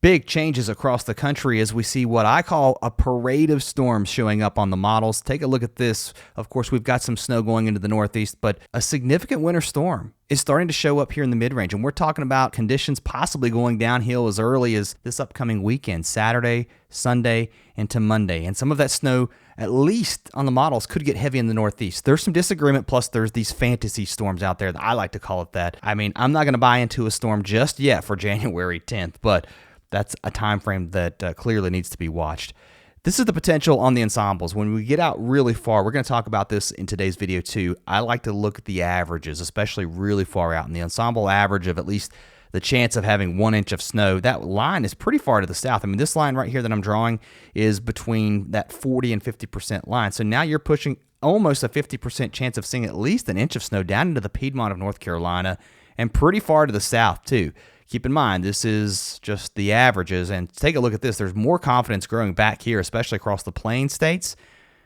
Big changes across the country as we see what I call a parade of storms showing up on the models. Take a look at this. Of course, we've got some snow going into the Northeast, but a significant winter storm is starting to show up here in the mid-range. And we're talking about conditions possibly going downhill as early as this upcoming weekend, Saturday, Sunday, into Monday. And some of that snow, at least on the models, could get heavy in the Northeast. There's some disagreement, plus there's these fantasy storms out there that I like to call it that. I mean, I'm not going to buy into a storm just yet for January 10th, but that's a time frame that clearly needs to be watched. This is the potential on the ensembles. When we get out really far, we're going to talk about this in today's video too. I like to look at the averages, especially really far out. And the ensemble average of at least the chance of having 1 inch of snow, that line is pretty far to the south. I mean, this line right here that I'm drawing is between that 40 and 50% line. So now you're pushing almost a 50% chance of seeing at least an inch of snow down into the Piedmont of North Carolina and pretty far to the south too. Keep in mind, this is just the averages, and take a look at this. There's more confidence growing back here, especially across the plain states.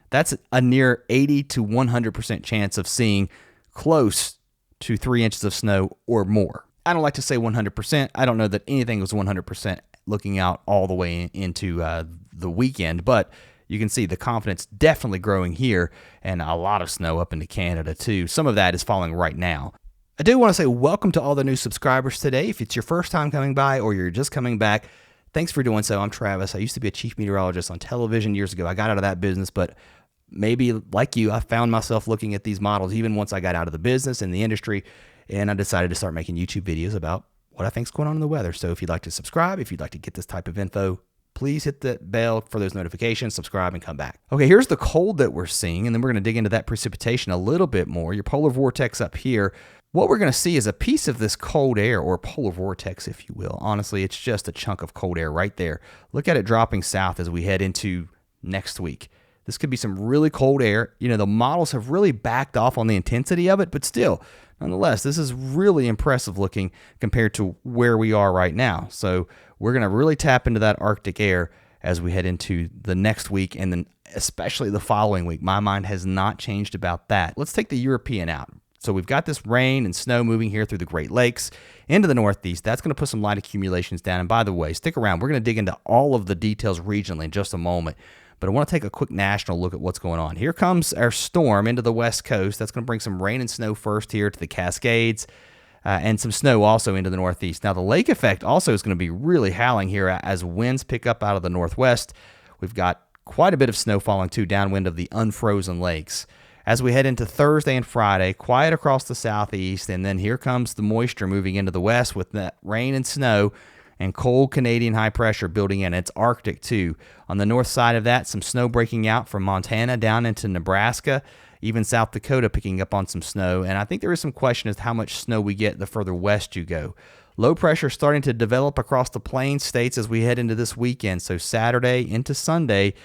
That's a near 80 to 100% chance of seeing close to 3 inches of snow or more. I don't like to say 100%. I don't know that anything was 100% looking out all the way into the weekend, but you can see the confidence definitely growing here, and a lot of snow up into Canada too. Some of that is falling right now. I do want to say welcome to all the new subscribers today. If it's your first time coming by or you're just coming back, thanks for doing so. I'm Travis. I used to be a chief meteorologist on television years ago. I got out of that business, but maybe like you, I found myself looking at these models even once I got out of the business and the industry, and I decided to start making YouTube videos about what I think is going on in the weather. So if you'd like to subscribe, if you'd like to get this type of info, please hit the bell for those notifications, subscribe, and come back. Okay, here's the cold that we're seeing, and then we're going to dig into that precipitation a little bit more. Your polar vortex up here. What we're going to see is a piece of this cold air, or polar vortex, if you will. Honestly, it's just a chunk of cold air right there. Look at it dropping south as we head into next week. This could be some really cold air. You know, the models have really backed off on the intensity of it, but still, nonetheless, this is really impressive looking compared to where we are right now. So we're going to really tap into that Arctic air as we head into the next week, and then especially the following week. My mind has not changed about that. Let's take the European out. So we've got this rain and snow moving here through the Great Lakes into the Northeast. That's going to put some light accumulations down. And by the way, stick around. We're going to dig into all of the details regionally in just a moment. But I want to take a quick national look at what's going on. Here comes our storm into the West Coast. That's going to bring some rain and snow first here to the Cascades and some snow also into the Northeast. Now, the lake effect also is going to be really howling here as winds pick up out of the Northwest. We've got quite a bit of snow falling too downwind of the unfrozen lakes. As we head into Thursday and Friday, quiet across the southeast, and then here comes the moisture moving into the west with that rain and snow and cold Canadian high pressure building in. It's Arctic too. On the north side of that, some snow breaking out from Montana down into Nebraska, even South Dakota picking up on some snow. And I think there is some question as to how much snow we get the further west you go. Low pressure starting to develop across the plain states as we head into this weekend, so Saturday into Sunday.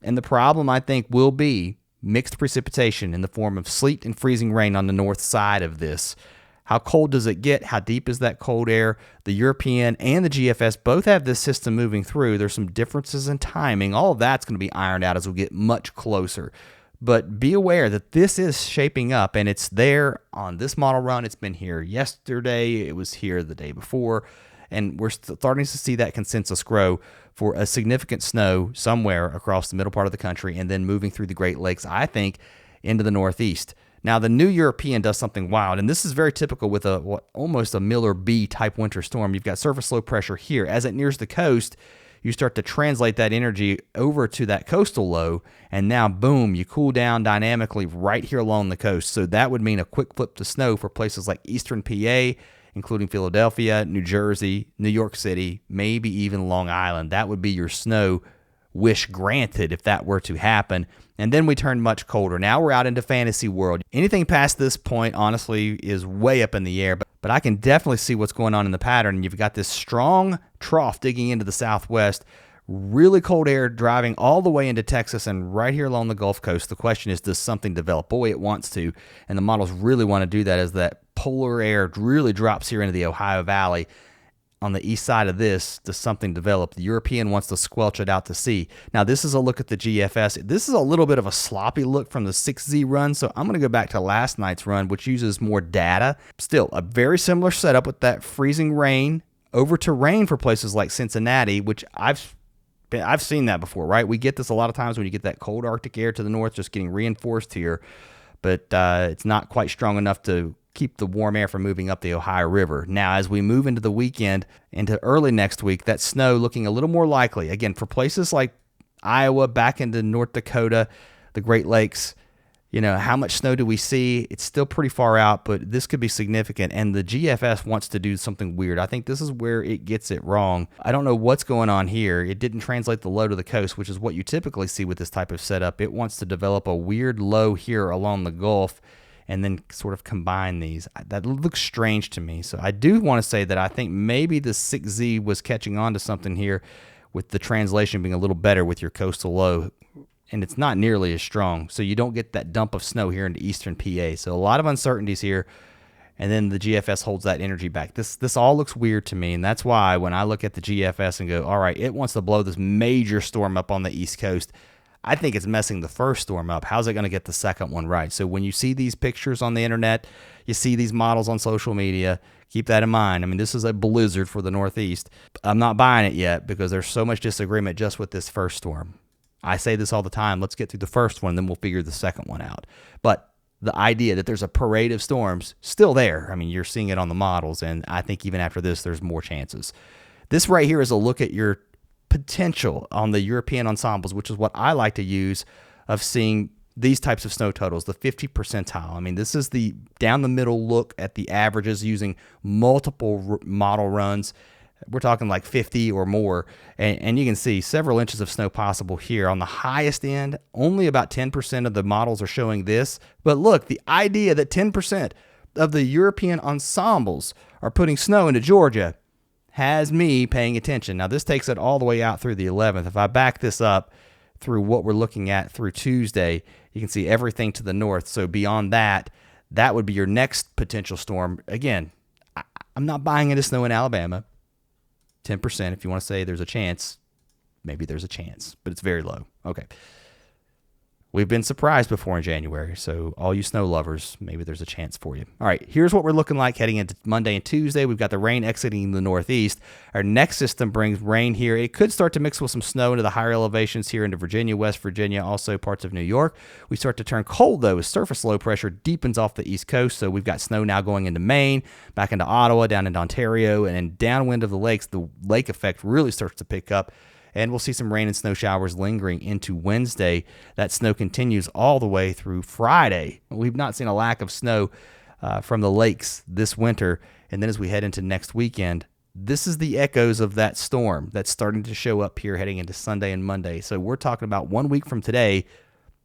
And the problem, I think, will be mixed precipitation in the form of sleet and freezing rain on the north side of this. How cold does it get? How deep is that cold air? The European and the GFS both have this system moving through. There's some differences in timing. All of that's going to be ironed out as we get much closer. But be aware that this is shaping up, and it's there on this model run. It's been here yesterday. It was here the day before. And we're starting to see that consensus grow for a significant snow somewhere across the middle part of the country and then moving through the Great Lakes, I think, into the Northeast. Now, the new European does something wild, and this is very typical with almost a Miller B type winter storm. You've got surface low pressure here. As it nears the coast, you start to translate that energy over to that coastal low, and now, boom, you cool down dynamically right here along the coast. So that would mean a quick flip to snow for places like eastern PA, including Philadelphia, New Jersey, New York City, maybe even Long Island. That would be your snow wish granted if that were to happen. And then we turn much colder. Now we're out into fantasy world. Anything past this point, honestly, is way up in the air. But I can definitely see what's going on in the pattern. You've got this strong trough digging into the southwest, really cold air driving all the way into Texas and right here along the Gulf Coast. The question is, does something develop? Boy, it wants to. And the models really want to do that as that polar air really drops here into the Ohio Valley. On the east side of this, does something develop? The European wants to squelch it out to sea. Now, this is a look at the GFS. This is a little bit of a sloppy look from the 6Z run, so I'm going to go back to last night's run, which uses more data. Still, a very similar setup with that freezing rain over to rain for places like Cincinnati, which I've seen that before, right? We get this a lot of times when you get that cold Arctic air to the north, just getting reinforced here, but it's not quite strong enough to keep the warm air from moving up the Ohio River. Now, as we move into the weekend, into early next week, that snow looking a little more likely. Again, for places like Iowa, back into North Dakota, the Great Lakes, how much snow do we see? It's still pretty far out, but this could be significant. And the GFS wants to do something weird. I think this is where it gets it wrong. I don't know what's going on here. It didn't translate the low to the coast, which is what you typically see with this type of setup. It wants to develop a weird low here along the Gulf and then sort of combine these. That looks strange to me. So I do want to say that I think maybe the 6Z was catching on to something here with the translation being a little better with your coastal low. And it's not nearly as strong, so you don't get that dump of snow here into eastern PA. So a lot of uncertainties here, and then the GFS holds that energy back. This all looks weird to me, and that's why when I look at the GFS and go, all right, it wants to blow this major storm up on the East Coast, I think it's messing the first storm up. How's it going to get the second one right? So when you see these pictures on the internet, you see these models on social media, keep that in mind. I mean, this is a blizzard for the Northeast. I'm not buying it yet because there's so much disagreement just with this first storm. I say this all the time. Let's get through the first one, then we'll figure the second one out. But the idea that there's a parade of storms still there. I mean, you're seeing it on the models, and I think even after this, there's more chances. This right here is a look at your potential on the European ensembles, which is what I like to use of seeing these types of snow totals, the 50 percentile. I mean, this is the down the middle look at the averages using multiple model runs. We're talking like 50 or more, and you can see several inches of snow possible here. On the highest end, only about 10% of the models are showing this. But look, the idea that 10% of the European ensembles are putting snow into Georgia has me paying attention. Now, this takes it all the way out through the 11th. If I back this up through what we're looking at through Tuesday, you can see everything to the north. So beyond that, that would be your next potential storm. Again, I'm not buying into snow in Alabama. 10%, if you want to say there's a chance, maybe there's a chance, but it's very low. Okay. We've been surprised before in January, so all you snow lovers, maybe there's a chance for you. All right, here's what we're looking like heading into Monday and Tuesday. We've got the rain exiting the northeast. Our next system brings rain here. It could start to mix with some snow into the higher elevations here into Virginia, West Virginia, also parts of New York. We start to turn cold, though, as surface low pressure deepens off the east coast. So we've got snow now going into Maine, back into Ottawa, down into Ontario, and then downwind of the lakes, the lake effect really starts to pick up. And we'll see some rain and snow showers lingering into Wednesday. That snow continues all the way through Friday. We've not seen a lack of snow from the lakes this winter. And then as we head into next weekend, this is the echoes of that storm that's starting to show up here heading into Sunday and Monday. So we're talking about 1 week from today.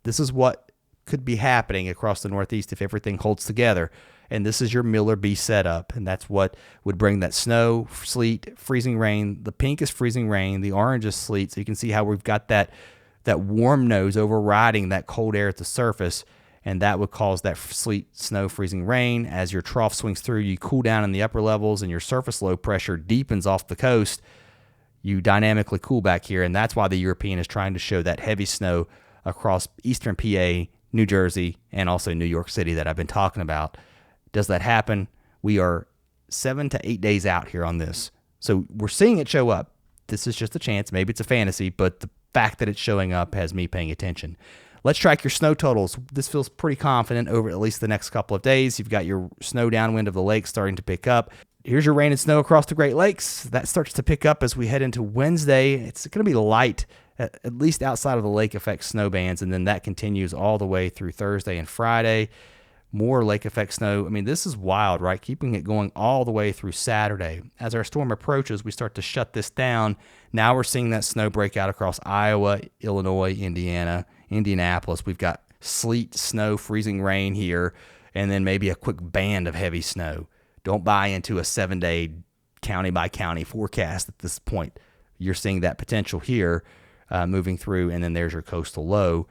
This is what could be happening across the Northeast if everything holds together. And this is your Miller B setup, and that's what would bring that snow, sleet, freezing rain. The pink is freezing rain, the orange is sleet. So you can see how we've got that warm nose overriding that cold air at the surface, and that would cause that sleet, snow, freezing rain. As your trough swings through, you cool down in the upper levels, and your surface low pressure deepens off the coast. You dynamically cool back here, and that's why the European is trying to show that heavy snow across eastern PA, New Jersey, and also New York City that I've been talking about. Does that happen? We are 7 to 8 days out here on this. So we're seeing it show up. This is just a chance. Maybe it's a fantasy, but the fact that it's showing up has me paying attention. Let's track your snow totals. This feels pretty confident over at least the next couple of days. You've got your snow downwind of the lake starting to pick up. Here's your rain and snow across the Great Lakes. That starts to pick up as we head into Wednesday. It's going to be light, at least outside of the lake effect snow bands, and then that continues all the way through Thursday and Friday. More lake effect snow. I mean, this is wild, right? Keeping it going all the way through Saturday. As our storm approaches, we start to shut this down. Now we're seeing that snow break out across Iowa, Illinois, Indiana, Indianapolis. We've got sleet, snow, freezing rain here, and then maybe a quick band of heavy snow. Don't buy into a 7-day county-by-county forecast at this point. You're seeing that potential here moving through, and then there's your coastal low.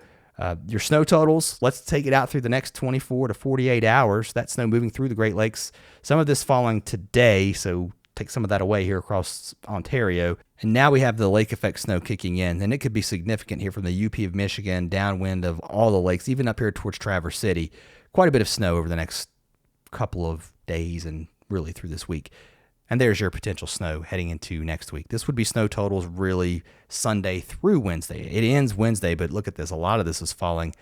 Your snow totals, let's take it out through the next 24 to 48 hours. That snow moving through the Great Lakes. Some of this falling today, so take some of that away here across Ontario. And now we have the lake effect snow kicking in, and it could be significant here from the UP of Michigan, downwind of all the lakes, even up here towards Traverse City. Quite a bit of snow over the next couple of days and really through this week. And there's your potential snow heading into next week. This would be snow totals really Sunday through Wednesday. It ends Wednesday, but look at this. A lot of this is falling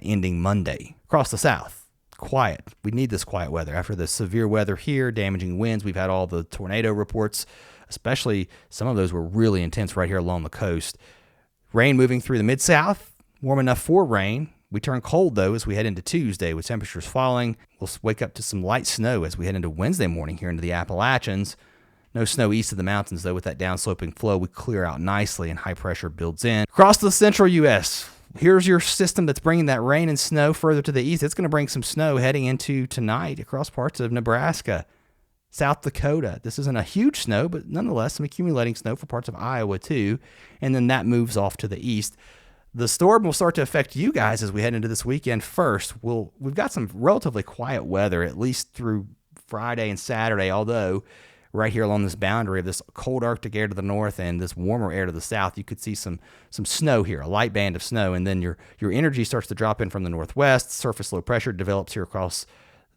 ending Monday. Across the south, quiet. We need this quiet weather. After the severe weather here, damaging winds, we've had all the tornado reports, especially some of those were really intense right here along the coast. Rain moving through the mid-south, warm enough for rain. We turn cold, though, as we head into Tuesday with temperatures falling. We'll wake up to some light snow as we head into Wednesday morning here into the Appalachians. No snow east of the mountains, though. With that downsloping flow, we clear out nicely and high pressure builds in. Across the central U.S., here's your system that's bringing that rain and snow further to the east. It's going to bring some snow heading into tonight across parts of Nebraska, South Dakota. This isn't a huge snow, but nonetheless, some accumulating snow for parts of Iowa, too. And then that moves off to the east. The storm will start to affect you guys as we head into this weekend. First, we've got some relatively quiet weather, at least through Friday and Saturday, although right here along this boundary of this cold Arctic air to the north and this warmer air to the south, you could see some snow here, a light band of snow, and then your energy starts to drop in from the northwest. Surface low pressure develops here across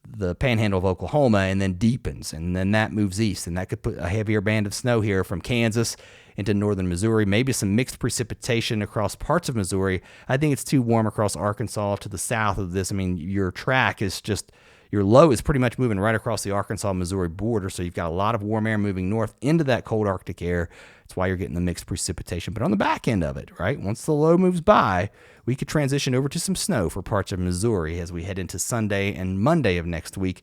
the panhandle of Oklahoma and then deepens, and then that moves east, and that could put a heavier band of snow here from Kansas into northern Missouri, maybe some mixed precipitation across parts of Missouri. I think it's too warm across Arkansas to the south of this. I mean, your track is just, your low is pretty much moving right across the Arkansas-Missouri border, so you've got a lot of warm air moving north into that cold Arctic air. That's why you're getting the mixed precipitation. But on the back end of it, right, once the low moves by, we could transition over to some snow for parts of Missouri as we head into Sunday and Monday of next week.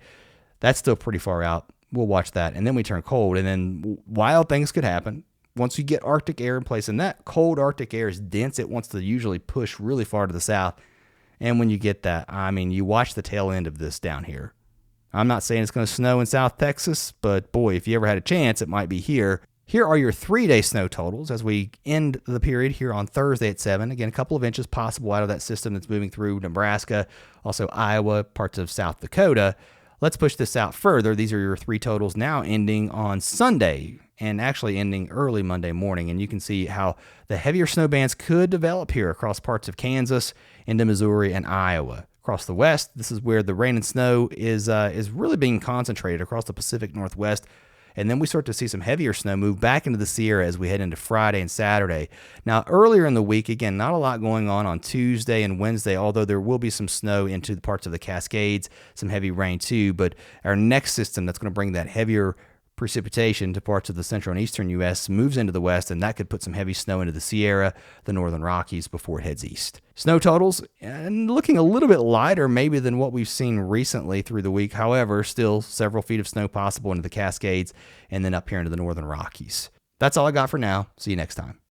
That's still pretty far out. We'll watch that. And then we turn cold, and then wild things could happen. Once you get Arctic air in place, and that cold Arctic air is dense, it wants to usually push really far to the south. And when you get that, I mean, you watch the tail end of this down here. I'm not saying it's going to snow in South Texas, but boy, if you ever had a chance, it might be here. Here are your 3-day snow totals as we end the period here on Thursday at 7. Again, a couple of inches possible out of that system that's moving through Nebraska, also Iowa, parts of South Dakota. Let's push this out further. These are your 3 totals now ending on Sunday and actually ending early Monday morning. And you can see how the heavier snow bands could develop here across parts of Kansas, into Missouri, and Iowa. Across the west, this is where the rain and snow is really being concentrated across the Pacific Northwest. And then we start to see some heavier snow move back into the Sierra as we head into Friday and Saturday. Now, earlier in the week, again, not a lot going on Tuesday and Wednesday, although there will be some snow into the parts of the Cascades, some heavy rain too. But our next system that's going to bring that heavier precipitation to parts of the central and eastern U.S. moves into the west, and that could put some heavy snow into the Sierra, the northern Rockies before it heads east. Snow totals and looking a little bit lighter maybe than what we've seen recently through the week. However, still several feet of snow possible into the Cascades and then up here into the northern Rockies. That's all I got for now. See you next time.